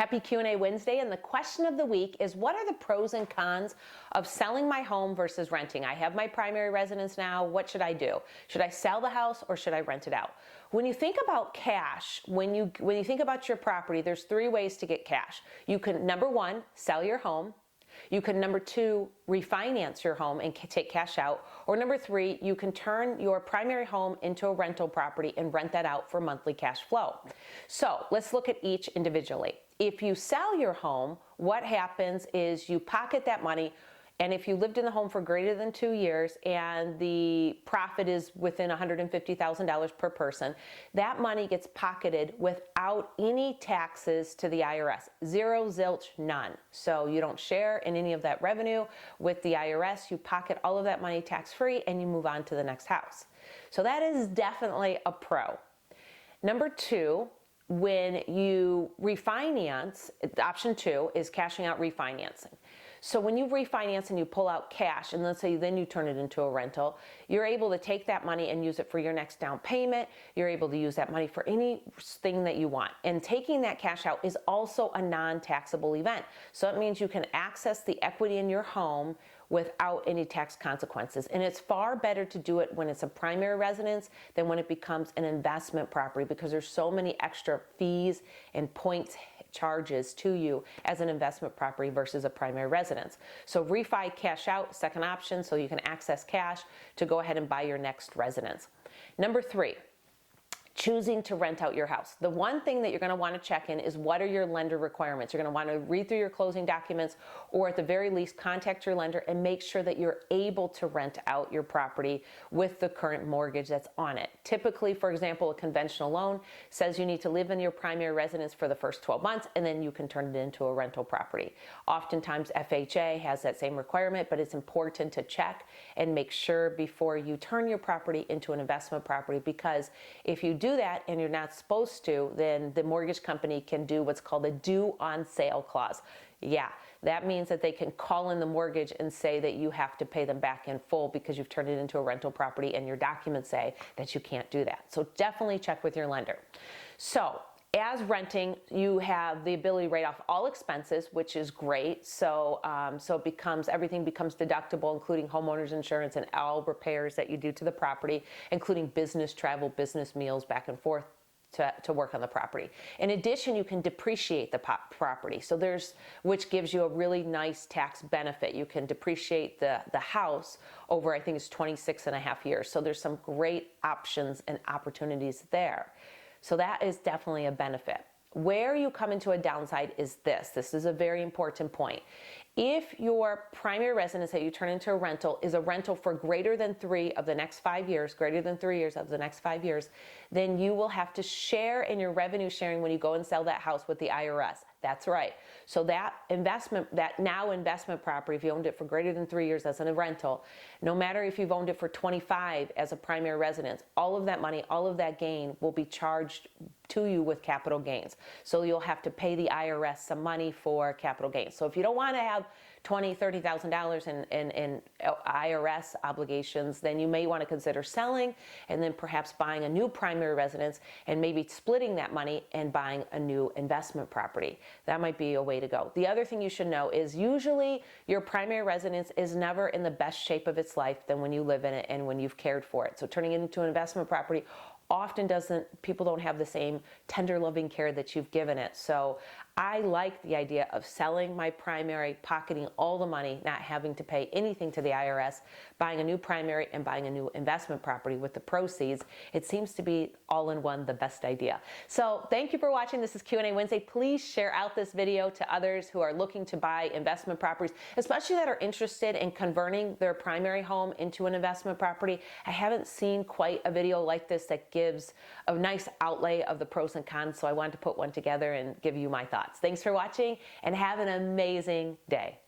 Happy Q&A Wednesday, and the question of the week is, what are the pros and cons of selling my home versus renting? I have my primary residence now. What should I do? Should I sell the house or should I rent it out? When you think about cash, when you think about your property, there's three ways to get cash. You can, number one, sell your home. You can, number two, refinance your home and take cash out. Or number three, you can turn your primary home into a rental property and rent that out for monthly cash flow. So let's look at each individually. If you sell your home, what happens is you pocket that money. And if you lived in the home for greater than 2 years and the profit is within $150,000 per person, that money gets pocketed without any taxes to the IRS. Zero, zilch, none. So you don't share in any of that revenue with the IRS. You pocket all of that money tax-free and you move on to the next house. So that is definitely a pro. Number two, when you refinance, option two is cashing out refinancing. So when you refinance and you pull out cash, and let's say then you turn it into a rental, you're able to take that money and use it for your next down payment. You're able to use that money for anything that you want. And taking that cash out is also a non-taxable event. So it means you can access the equity in your home without any tax consequences. And it's far better to do it when it's a primary residence than when it becomes an investment property, because there's so many extra fees and points charges to you as an investment property versus a primary residence. So refi, cash out, second option, so you can access cash to go ahead and buy your next residence. Number three, choosing to rent out your house. The one thing that you're going to want to check in is, what are your lender requirements? You're going to want to read through your closing documents, or at the very least contact your lender and make sure that you're able to rent out your property with the current mortgage that's on it. Typically, for example, a conventional loan says you need to live in your primary residence for the first 12 months and then you can turn it into a rental property. Oftentimes FHA has that same requirement, but it's important to check and make sure before you turn your property into an investment property, because if you do that and you're not supposed to, then the mortgage company can do what's called a due on sale clause. Yeah, that means that they can call in the mortgage and say that you have to pay them back in full because you've turned it into a rental property, and your documents say that you can't do that. So definitely check with your lender. So as renting, you have the ability to write off all expenses, which is great. So everything becomes deductible, including homeowners insurance and all repairs that you do to the property, including business travel, business meals back and forth to work on the property. In addition, you can depreciate the property. So which gives you a really nice tax benefit. You can depreciate the house over, I think it's 26 and a half years. So there's some great options and opportunities there. So that is definitely a benefit. Where you come into a downside is this. This is a very important point. If your primary residence that you turn into a rental is a rental for greater than 3 of the next 5 years, greater than 3 years of the next 5 years, then you will have to share in your revenue sharing when you go and sell that house with the IRS. That's right. So that investment property, if you owned it for greater than 3 years as a rental, no matter if you've owned it for 25 as a primary residence, all of that money, all of that gain will be charged to you with capital gains. So you'll have to pay the IRS some money for capital gains. So if you don't want to have $20,000, $30,000 in IRS obligations, then you may want to consider selling and then perhaps buying a new primary residence and maybe splitting that money and buying a new investment property. That might be a way to go. The other thing you should know is usually your primary residence is never in the best shape of its life than when you live in it and when you've cared for it. So turning it into an investment property often people don't have the same tender loving care that you've given it. So I like the idea of selling my primary, pocketing all the money, not having to pay anything to the IRS, buying a new primary and buying a new investment property with the proceeds. It seems to be all in one the best idea. So thank you for watching. This is Q&A Wednesday. Please share out this video to others who are looking to buy investment properties, especially that are interested in converting their primary home into an investment property. I haven't seen quite a video like this that gives a nice outlay of the pros and cons, so I wanted to put one together and give you my thoughts. Thanks for watching and have an amazing day.